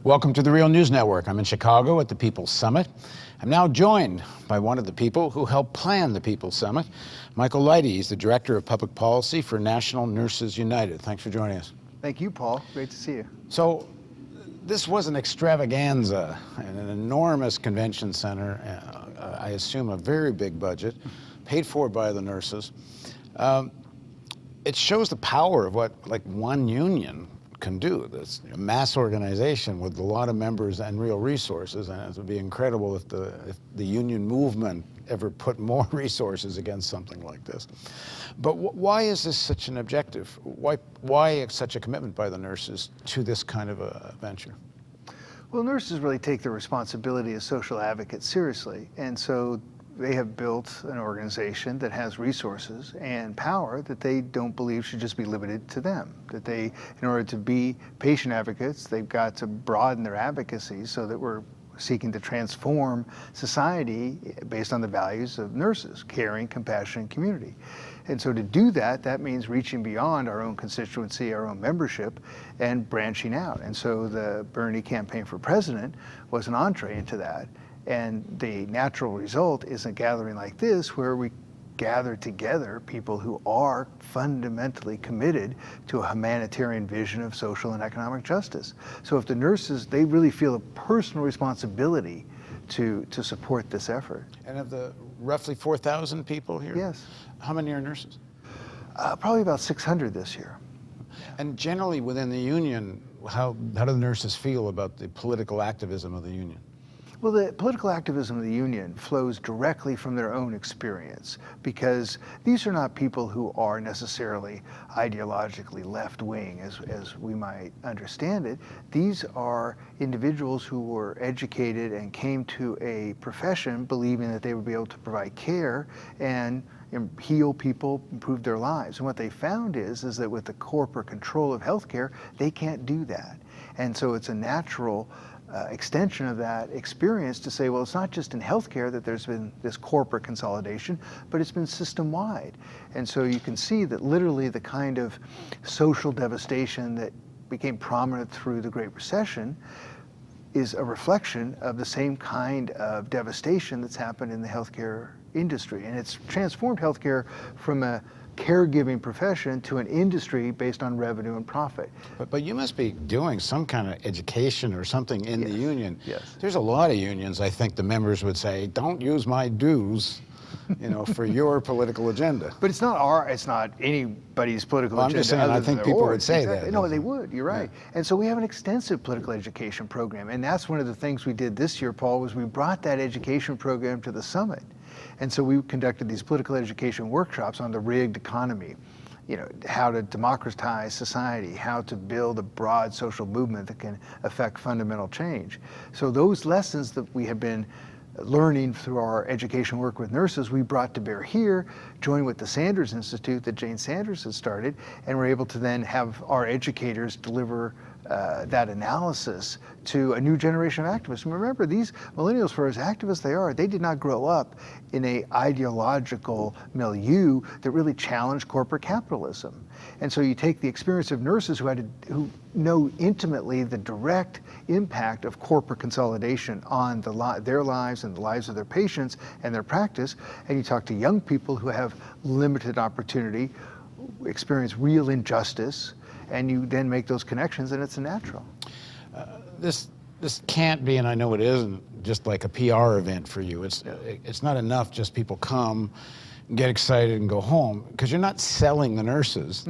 Welcome to the Real News Network. I'm in Chicago at the People's Summit. I'm now joined by one of the people who helped plan the People's Summit, Michael Lighty. He's the Director of Public Policy for National Nurses United. Thanks for joining us. Thank you, Paul. Great to see you. So, this was an extravaganza in an enormous convention center. I assume a very big budget, paid for by the nurses. It shows the power of what one union can do. This mass organization with a lot of members and real resources, and it would be incredible if the union movement ever put more resources against something like this. But why is this such an objective? Why such a commitment by the nurses to this kind of a venture? Well, nurses really take their responsibility as social advocates seriously, and so they have built an organization that has resources and power that they don't believe should just be limited to them. That they, in order to be patient advocates, they've got to broaden their advocacy so that we're seeking to transform society based on the values of nurses: caring, compassion, and community. And so to do that, that means reaching beyond our own constituency, our own membership, and branching out. And so the Bernie campaign for president was an entree into that. And the natural result is a gathering like this, where we gather together people who are fundamentally committed to a humanitarian vision of social and economic justice. So if the nurses, they really feel a personal responsibility to support this effort. And of the roughly 4,000 people here? Yes. How many are nurses? Probably about 600 this year. And generally within the union, how do the nurses feel about the political activism of the union? Well, the political activism of the union flows directly from their own experience, because these are not people who are necessarily ideologically left-wing, as we might understand it. These are individuals who were educated and came to a profession believing that they would be able to provide care and heal people, improve their lives. And what they found is that with the corporate control of healthcare, they can't do that. And so it's a natural extension of that experience to say, well, it's not just in healthcare that there's been this corporate consolidation, but it's been system-wide. And so you can see that literally the kind of social devastation that became prominent through the Great Recession is a reflection of the same kind of devastation that's happened in the healthcare industry. And it's transformed healthcare from a caregiving profession to an industry based on revenue and profit. But you must be doing some kind of education or something in the union. Yes. There's a lot of unions, I think the members would say, don't use my dues, for your political agenda. But it's not anybody's political agenda. I'm just saying, I think people would say that. No, they would, you're right. Yeah. And so we have an extensive political education program. And that's one of the things we did this year, Paul, was we brought that education program to the summit. And so we conducted these political education workshops on the rigged economy, how to democratize society, how to build a broad social movement that can affect fundamental change. So those lessons that we have been learning through our education work with nurses, we brought to bear here, joined with the Sanders Institute that Jane Sanders has started, and we're able to then have our educators deliver that analysis to a new generation of activists. And remember, these millennials, for as activists they are, they did not grow up in an ideological milieu that really challenged corporate capitalism. And so you take the experience of nurses who know intimately the direct impact of corporate consolidation on their lives and the lives of their patients and their practice, and you talk to young people who have limited opportunity, experience real injustice, and you then make those connections, and it's a natural. This can't be, and I know it isn't, just like a PR event for you. It's not enough just people come, get excited, and go home, because you're not selling the nurses.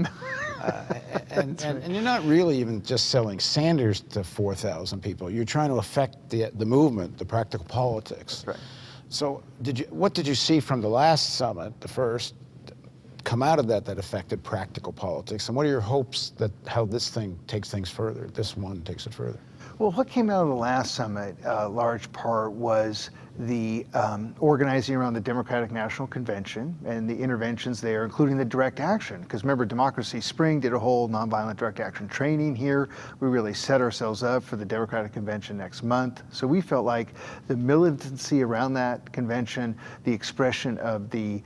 And you're not really even just selling Sanders to 4,000 people. You're trying to affect the movement, the practical politics. That's right. So what did you see from the last summit, the first, come out of that affected practical politics? And what are your hopes that how this thing takes things further, this one takes it further? Well, what came out of the last summit, large part, was the organizing around the Democratic National Convention and the interventions there, including the direct action. Because remember, Democracy Spring did a whole nonviolent direct action training here. We really set ourselves up for the Democratic Convention next month. So we felt like the militancy around that convention, the expression of the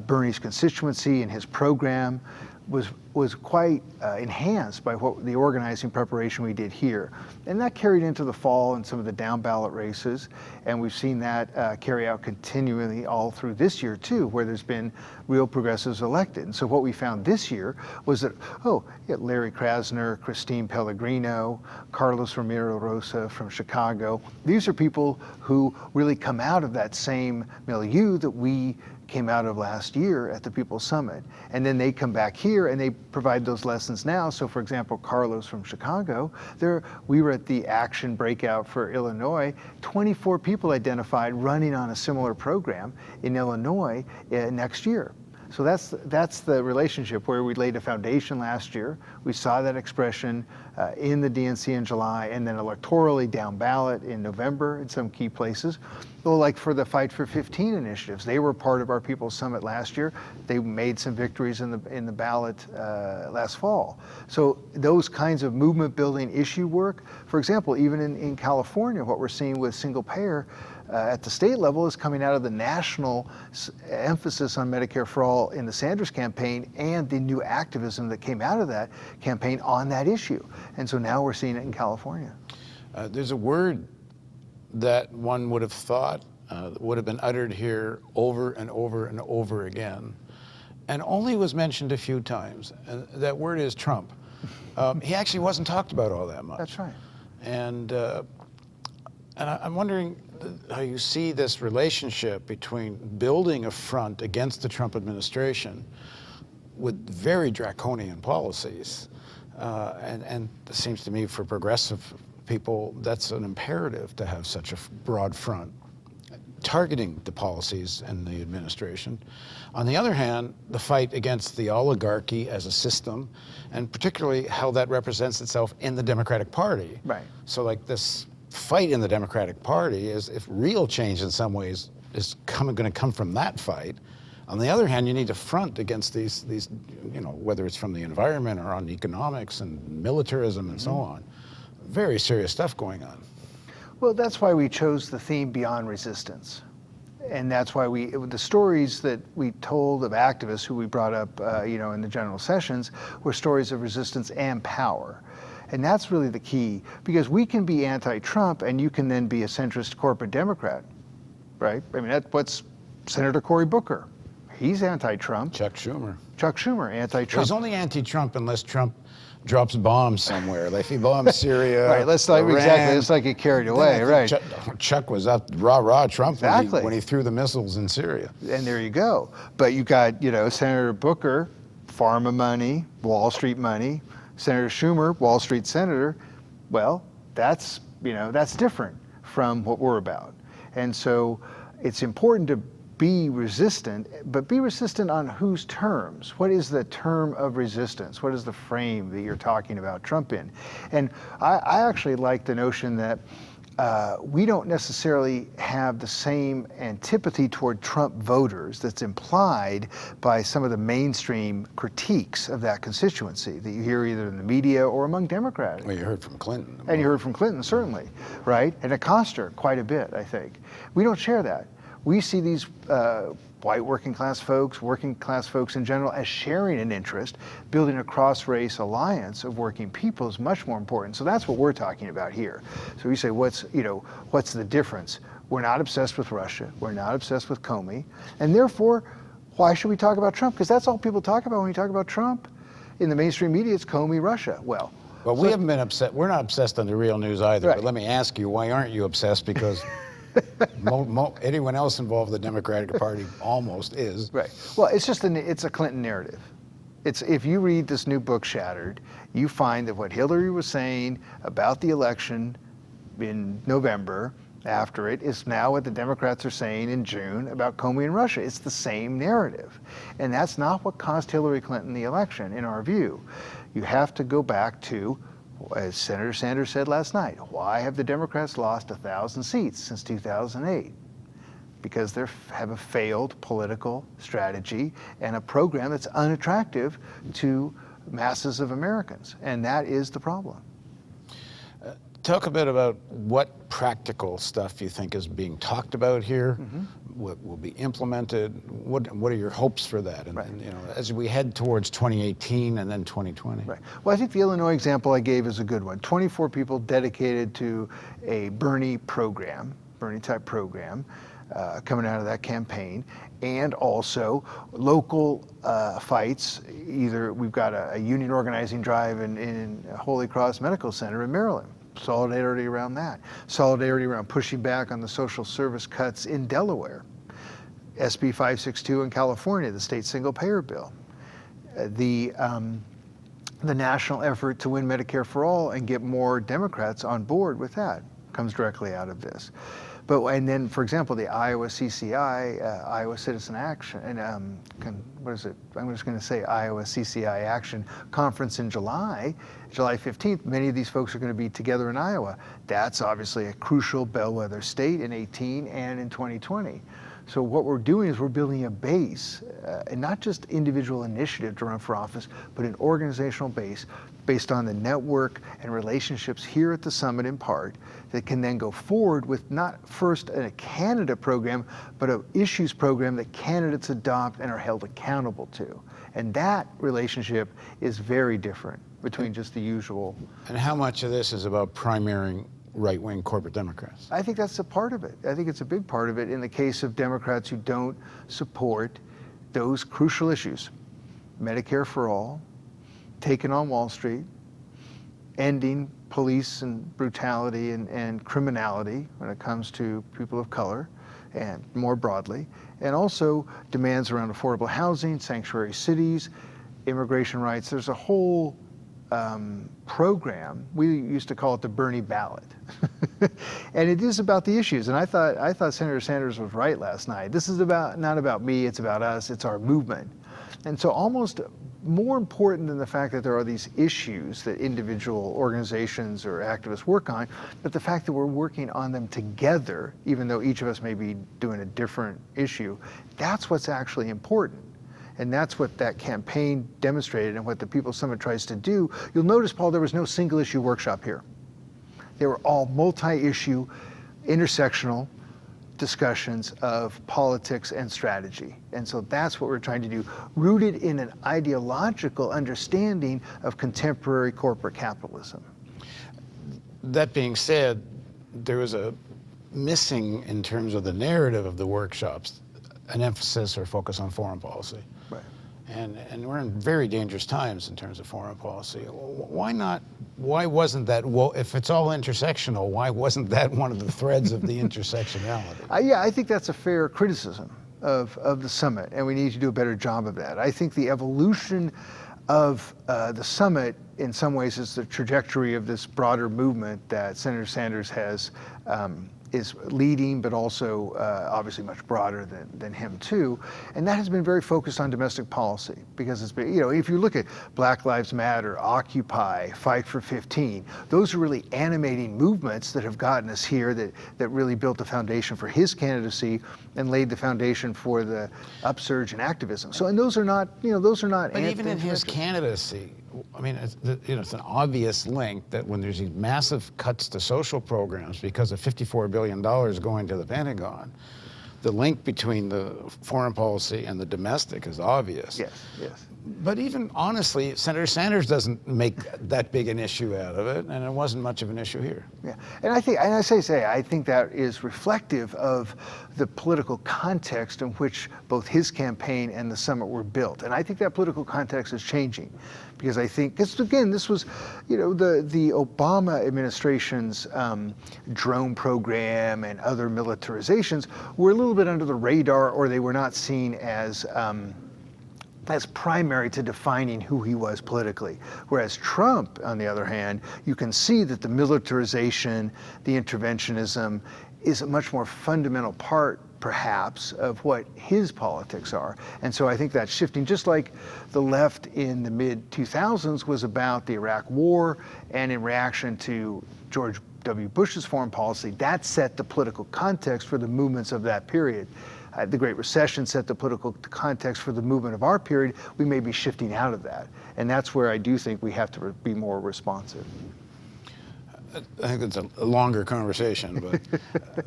Bernie's constituency and his program, was quite enhanced by what the organizing preparation we did here. And that carried into the fall and some of the down ballot races. And we've seen that carry out continually all through this year too, where there's been real progressives elected. And so what we found this year was that, you got Larry Krasner, Christine Pellegrino, Carlos Romero Rosa from Chicago. These are people who really come out of that same milieu that we came out of last year at the People's Summit. And then they come back here and they provide those lessons now. So for example, Carlos from Chicago, we were at the Action Breakout for Illinois, 24 people identified running on a similar program in Illinois next year. So that's the relationship where we laid a foundation last year. We saw that expression in the DNC in July, and then electorally down ballot in November in some key places. Well, like for the Fight for 15 initiatives, they were part of our People's Summit last year. They made some victories in the ballot last fall. So those kinds of movement building issue work, for example, even in California, what we're seeing with single payer at the state level is coming out of the national emphasis on Medicare for All in the Sanders campaign and the new activism that came out of that campaign on that issue. And so now we're seeing it in California. There's a word that one would have thought would have been uttered here over and over and over again, and only was mentioned a few times. And that word is Trump. He actually wasn't talked about all that much. That's right. And I'm wondering how you see this relationship between building a front against the Trump administration with very draconian policies. And it seems to me for progressive people, that's an imperative to have such a broad front, targeting the policies and the administration. On the other hand, the fight against the oligarchy as a system, and particularly how that represents itself in the Democratic Party. Right. So like this fight in the Democratic Party is, if real change in some ways is going to come from that fight. On the other hand, you need to front against these, whether it's from the environment or on economics and militarism and so on. Very serious stuff going on. Well, that's why we chose the theme Beyond Resistance. And that's why the stories that we told of activists who we brought up, in the general sessions were stories of resistance and power. And that's really the key, because we can be anti-Trump and you can then be a centrist corporate Democrat, right? I mean, that's what's Senator Cory Booker. He's anti-Trump. Chuck Schumer, anti-Trump. Well, he's only anti-Trump unless Trump drops bombs somewhere. Like if he bombs Syria, right? Let's not get carried away, right? Chuck was up rah Trump exactly. when he threw the missiles in Syria. And there you go. But you got Senator Booker, pharma money, Wall Street money. Senator Schumer, Wall Street senator. Well, that's different from what we're about. And so it's important to be resistant, but be resistant on whose terms? What is the term of resistance? What is the frame that you're talking about Trump in? And I actually like the notion that we don't necessarily have the same antipathy toward Trump voters that's implied by some of the mainstream critiques of that constituency that you hear either in the media or among Democrats. Well, you heard from Clinton. And you heard from Clinton, certainly, right? And Acosta quite a bit, I think. We don't share that. We see these white working class folks in general, as sharing an interest. Building a cross-race alliance of working people is much more important. So that's what we're talking about here. So we say, what's the difference? We're not obsessed with Russia. We're not obsessed with Comey. And therefore, why should we talk about Trump? Because that's all people talk about when you talk about Trump. In the mainstream media, it's Comey, Russia. Well, we haven't been upset. We're not obsessed on the real news either. Right. But let me ask you, why aren't you obsessed? Because anyone else involved in the Democratic Party almost is. Right. Well, it's a Clinton narrative. If you read this new book, Shattered, you find that what Hillary was saying about the election in November after it is now what the Democrats are saying in June about Comey and Russia. It's the same narrative. And that's not what cost Hillary Clinton the election, in our view. You have to go back to, as Senator Sanders said last night, why have the Democrats lost 1,000 seats since 2008? Because they have a failed political strategy and a program that's unattractive to masses of Americans. And that is the problem. talk a bit about what practical stuff you think is being talked about here, what will be implemented, what are your hopes for that, and, Right. and, you know, as we head towards 2018 and then 2020? Right. Well, I think the Illinois example I gave is a good one. 24 people dedicated to a Bernie program, Bernie-type program, coming out of that campaign, and also local fights. Either we've got a union organizing drive in Holy Cross Medical Center in Maryland, solidarity around that. Solidarity around pushing back on the social service cuts in Delaware. SB 562 in California, the state single-payer bill. The national effort to win Medicare for all and get more Democrats on board with that comes directly out of this. And then, for example, the Iowa CCI, Iowa Citizen Action, and what is it? I'm just going to say Iowa CCI Action Conference in July 15th. Many of these folks are going to be together in Iowa. That's obviously a crucial bellwether state in 18 and in 2020. So what we're doing is we're building a base, and not just individual initiative to run for office, but an organizational base based on the network and relationships here at the summit in part that can then go forward with not first a candidate program, but an issues program that candidates adopt and are held accountable to. And that relationship is very different between just the usual. And how much of this is about primarying right-wing corporate Democrats? I think that's a part of it. I think it's a big part of it in the case of Democrats who don't support those crucial issues. Medicare for all, taking on Wall Street, ending police and brutality and criminality when it comes to people of color and more broadly, and also demands around affordable housing, sanctuary cities, immigration rights. There's a whole program. We used to call it the Bernie ballot. And it is about the issues. And I thought Senator Sanders was right last night. This is not about me, it's about us, it's our movement. And so almost more important than the fact that there are these issues that individual organizations or activists work on, but the fact that we're working on them together, even though each of us may be doing a different issue, that's what's actually important. And that's what that campaign demonstrated and what the People's Summit tries to do. You'll notice, Paul, there was no single issue workshop here. They were all multi-issue, intersectional discussions of politics and strategy. And so that's what we're trying to do, rooted in an ideological understanding of contemporary corporate capitalism. That being said, there was a missing, in terms of the narrative of the workshops, an emphasis or focus on foreign policy. Right. And we're in very dangerous times in terms of foreign policy. Why not? Why wasn't that? Well, if it's all intersectional, why wasn't that one of the threads of the intersectionality? Yeah, I think that's a fair criticism of the summit, and we need to do a better job of that. I think the evolution of the summit, in some ways, is the trajectory of this broader movement that Senator Sanders is leading, but also obviously much broader than him too. And that has been very focused on domestic policy, because it's been, if you look at Black Lives Matter, Occupy, Fight for 15, those are really animating movements that have gotten us here, that really built the foundation for his candidacy and laid the foundation for the upsurge in activism. So, and those are not. But even in his candidacy, I mean, it's an obvious link that when there's these massive cuts to social programs because of $54 billion going to the Pentagon, the link between the foreign policy and the domestic is obvious. Yes, yes. But even honestly, Senator Sanders doesn't make that big an issue out of it, and it wasn't much of an issue here. Yeah, and I think that is reflective of the political context in which both his campaign and the summit were built. And I think that political context is changing, because I think, this was, the Obama administration's drone program and other militarizations were a little bit under the radar, or they were not seen as primary to defining who he was politically. Whereas Trump, on the other hand, you can see that the militarization, the interventionism is a much more fundamental part, perhaps, of what his politics are. And so I think that's shifting, just like the left in the mid-2000s was about the Iraq War, and in reaction to George W. Bush's foreign policy, that set the political context for the movements of that period. The Great Recession set the political context for the movement of our period. We may be shifting out of that. And that's where I do think we have to be more responsive. I think it's a longer conversation, but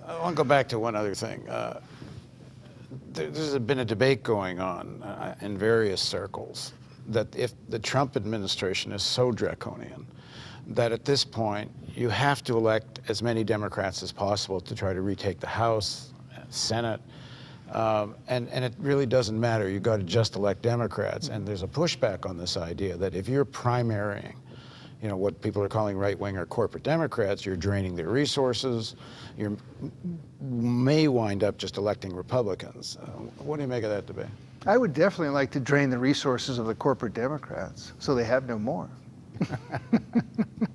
I want to go back to one other thing. There's been a debate going on in various circles that if the Trump administration is so draconian that at this point you have to elect as many Democrats as possible to try to retake the House, Senate, and it really doesn't matter. You've got to just elect Democrats. And there's a pushback on this idea that if you're primarying, you know, what people are calling right-wing or corporate Democrats, you're draining their resources. You may wind up just electing Republicans. What do you make of that debate? I would definitely like to drain the resources of the corporate Democrats so they have no more.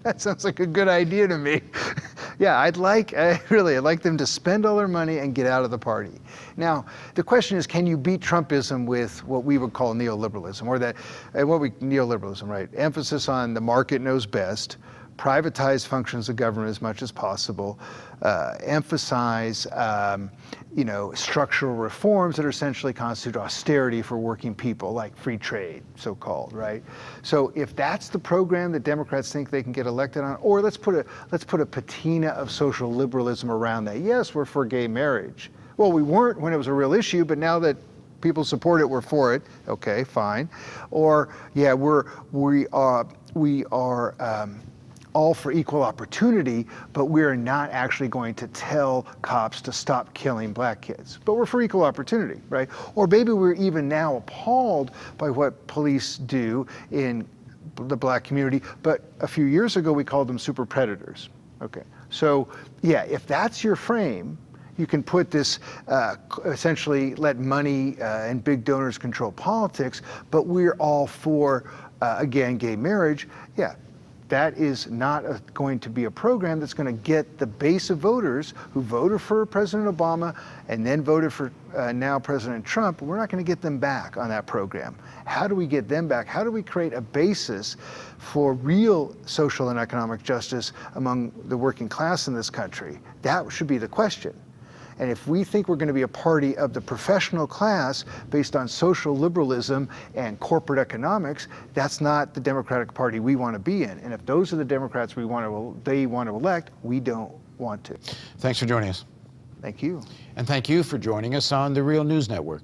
That sounds like a good idea to me. Yeah, I'd like them to spend all their money and get out of the party. Now, the question is, can you beat Trumpism with what we would call neoliberalism, or neoliberalism, right? Emphasis on the market knows best, privatize functions of government as much as possible, emphasize structural reforms that essentially constitute austerity for working people, like free trade, so-called, right? So if that's the program that Democrats think they can get elected on, or let's put a patina of social liberalism around that. Yes, we're for gay marriage. Well, we weren't when it was a real issue, but now that people support it, we're for it. Okay, fine. Or yeah, we are all for equal opportunity, but we're not actually going to tell cops to stop killing black kids. But we're for equal opportunity, right? Or maybe we're even now appalled by what police do in the black community, but a few years ago we called them super predators. Okay, so yeah, if that's your frame, you can put this, essentially let money and big donors control politics, but we're all for, again, gay marriage. Yeah. That is not going to be a program that's going to get the base of voters who voted for President Obama and then voted for now President Trump. We're not going to get them back on that program. How do we get them back? How do we create a basis for real social and economic justice among the working class in this country? That should be the question. And if we think we're going to be a party of the professional class based on social liberalism and corporate economics, that's not the Democratic Party we want to be in. And if those are the Democrats they want to elect, we don't want to. Thanks for joining us. Thank you. And thank you for joining us on the Real News Network.